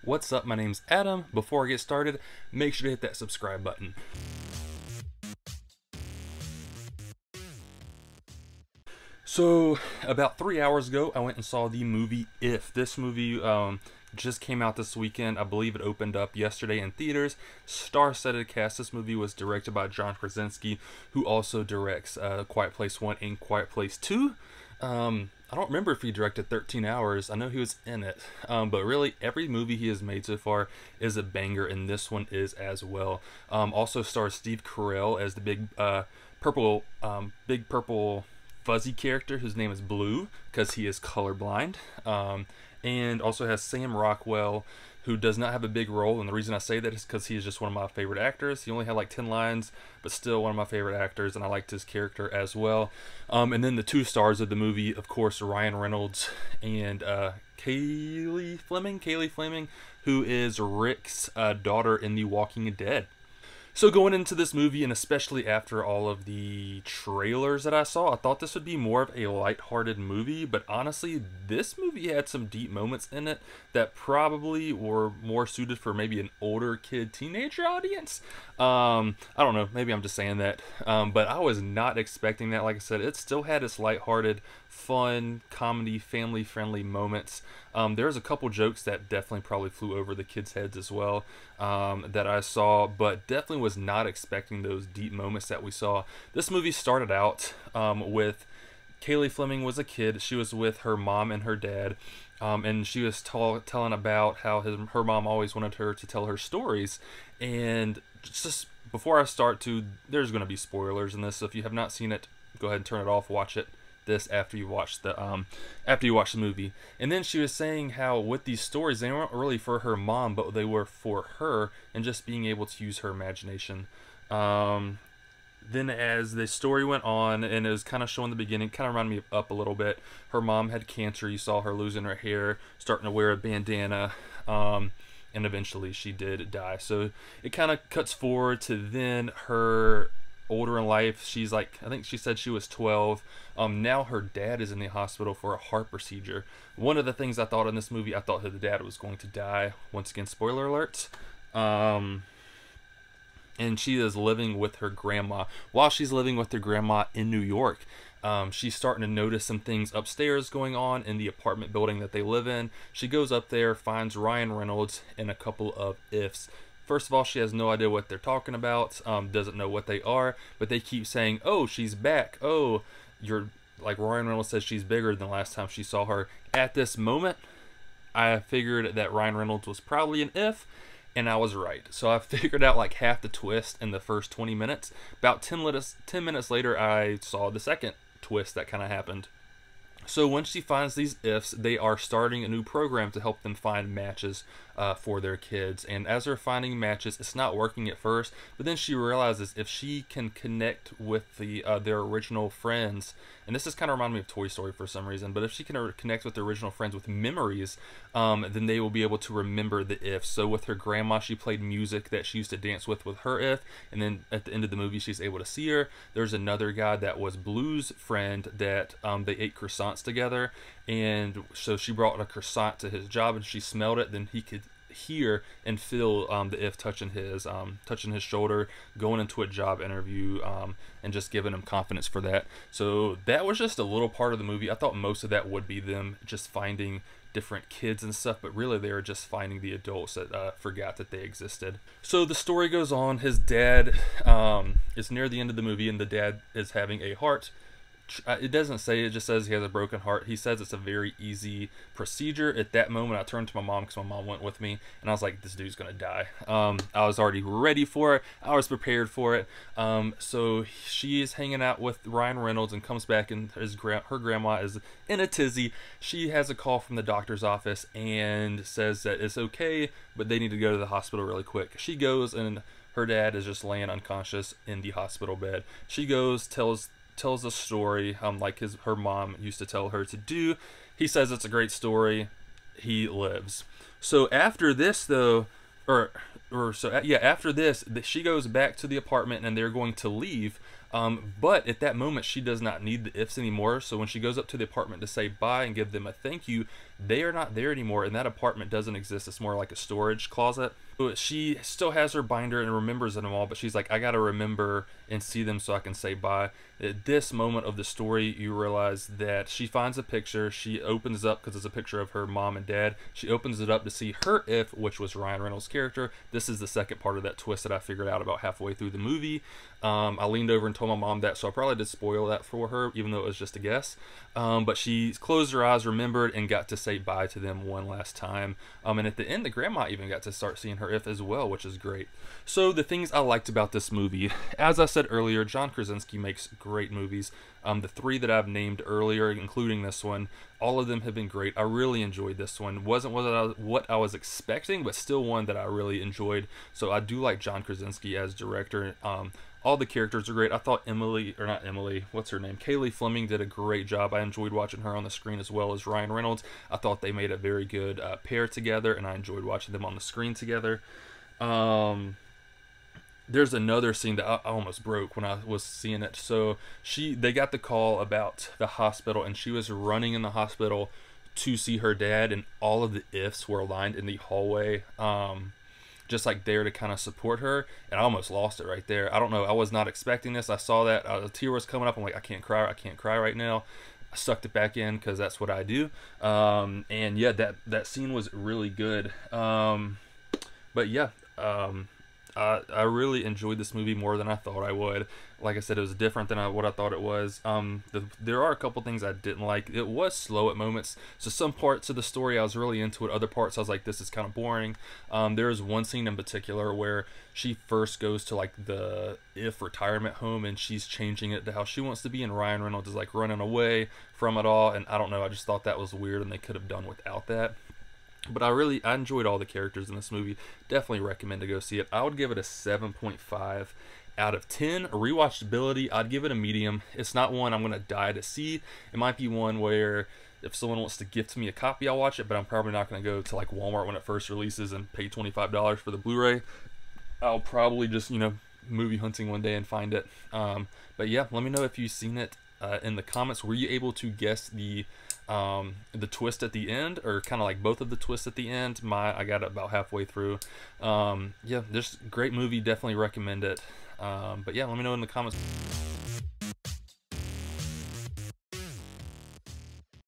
What's up? My name's Adam. Before I get started, make sure to hit that subscribe button. So, about 3 hours ago, I went and saw the movie If. This movie just came out this weekend. I believe it opened up yesterday in theaters. Star-studded cast. This movie was directed by John Krasinski, who also directs Quiet Place 1 and Quiet Place 2. I don't remember if he directed 13 Hours. I know he was in it. But really, every movie he has made so far is a banger, and this one is as well. Also stars Steve Carell as the big purple fuzzy character whose name is Blue because he is colorblind, and also has Sam Rockwell, who does not have a big role, and the reason I say that is because he is just one of my favorite actors. He only had like 10 lines, but still one of my favorite actors, and I liked his character as well. And then the two stars of the movie, of course, Ryan Reynolds and Kaylee Fleming, who is Rick's daughter in The Walking Dead. So going into this movie, and especially after all of the trailers that I saw, I thought this would be more of a lighthearted movie, but honestly, this movie had some deep moments in it that probably were more suited for maybe an older kid, teenager audience. I don't know, maybe I'm just saying that, but I was not expecting that. Like I said, it still had its lighthearted, fun, comedy, family-friendly moments. There's a couple jokes that definitely probably flew over the kids' heads as well that I saw, but definitely was not expecting those deep moments that we saw. This movie started out with Kaylee Fleming was a kid. She was with her mom and her dad, and she was telling about how her mom always wanted her to tell her stories. And just before I start there's going to be spoilers in this, so if you have not seen it, go ahead and turn it off, watch it after you watch the movie. And then she was saying how with these stories, they weren't really for her mom, but they were for her and just being able to use her imagination. Then as the story went on, and it was kind of showing the beginning, kind of reminded me of Up a little bit. Her mom had cancer. You saw her losing her hair, starting to wear a bandana, and eventually she did die. So it kind of cuts forward to then her older in life. She's like, I think she said she was 12. Now her dad is in the hospital for a heart procedure. One of the things I thought in this movie, I thought that the dad was going to die. Once again, spoiler alerts. And she is living with her grandma. While she's living with her grandma in New York, she's starting to notice some things upstairs going on in the apartment building that they live in. She goes up there, finds Ryan Reynolds and a couple of ifs. First of all, she has no idea what they're talking about, doesn't know what they are, but they keep saying, oh, she's back. Oh, like Ryan Reynolds says she's bigger than the last time she saw her. At this moment, I figured that Ryan Reynolds was probably an if, and I was right. So I figured out like half the twist in the first 20 minutes. About 10 minutes later, I saw the second twist that kind of happened. So when she finds these ifs, they are starting a new program to help them find matches for their kids. And as they're finding matches, it's not working at first, but then she realizes if she can connect with their original friends, and this is kind of reminding me of Toy Story for some reason, but if she can connect with their original friends with memories, then they will be able to remember the ifs. So with her grandma, she played music that she used to dance with her if, and then at the end of the movie, she's able to see her. There's another guy that was Blue's friend that they ate croissants together, and so she brought a croissant to his job, and she smelled it. Then he could hear and feel the if touching his shoulder, going into a job interview, and just giving him confidence for that. So that was just a little part of the movie. I thought most of that would be them just finding different kids and stuff, but really they were just finding the adults that forgot that they existed. So the story goes on. His dad is near the end of the movie, and the dad is having a heart. It doesn't say, it just says he has a broken heart. He says it's a very easy procedure. At that moment, I turned to my mom because my mom went with me, and I was like, this dude's gonna die. I was already ready for it. I was prepared for it. So she is hanging out with Ryan Reynolds and comes back, and her grandma is in a tizzy. She has a call from the doctor's office and says that it's okay, but they need to go to the hospital really quick. She goes, and her dad is just laying unconscious in the hospital bed. She goes, tells a story like her mom used to tell her to do. He says it's a great story. He lives. So after this, though, after this, she goes back to the apartment, and they're going to leave. But at that moment, she does not need the ifs anymore. So when she goes up to the apartment to say bye and give them a thank you, They are not there anymore, and that apartment doesn't exist. It's more like a storage closet. She still has her binder and remembers them all, but she's like, I gotta remember and see them so I can say bye. At this moment of the story, you realize that she finds a picture. She opens it up because it's a picture of her mom and dad. She opens it up to see her if, which was Ryan Reynolds' character. This is the second part of that twist that I figured out about halfway through the movie. I leaned over and told my mom that, so I probably did spoil that for her, even though it was just a guess. But she closed her eyes, remembered, and got to say bye to them one last time. And at the end, the grandma even got to start seeing her if as well, which is great. So the things I liked about this movie, as I said earlier, John Krasinski makes great movies. The three that I've named earlier, including this one, all of them have been great. I really enjoyed this one. Wasn't what I was expecting, but still one that I really enjoyed. So I do like John Krasinski as director. All the characters are great. I thought what's her name? Kaylee Fleming did a great job. I enjoyed watching her on the screen as well as Ryan Reynolds. I thought they made a very good pair together, and I enjoyed watching them on the screen together. There's another scene that I almost broke when I was seeing it. So they got the call about the hospital, and she was running in the hospital to see her dad, and all of the ifs were aligned in the hallway. Just like there to kind of support her, and I almost lost it right there. I don't know, I was not expecting this. I saw that a tear was coming up. I'm like, I can't cry right now. I sucked it back in because that's what I do. And yeah, that scene was really good. But yeah, I really enjoyed this movie more than I thought I would. Like I said, it was different than what I thought it was. There are a couple things I didn't like. It was slow at moments. So some parts of the story I was really into it. Other parts I was like, this is kind of boring. There is one scene in particular where she first goes to like the retirement home, and she's changing it to how she wants to be, and Ryan Reynolds is like running away from it all. And I don't know, I just thought that was weird, and they could have done without that. But I enjoyed all the characters in this movie. Definitely recommend to go see it. I would give it a 7.5 out of 10. Rewatchability, I'd give it a medium. It's not one I'm going to die to see. It might be one where if someone wants to gift me a copy, I'll watch it, but I'm probably not going to go to like Walmart when it first releases and pay $25 for the Blu-ray. I'll probably just, movie hunting one day and find it. But yeah, let me know if you've seen it in the comments. Were you able to guess the twist at the end, or kind of like both of the twists at the end? I got it about halfway through. Yeah, this great movie, definitely recommend it. But yeah, let me know in the comments.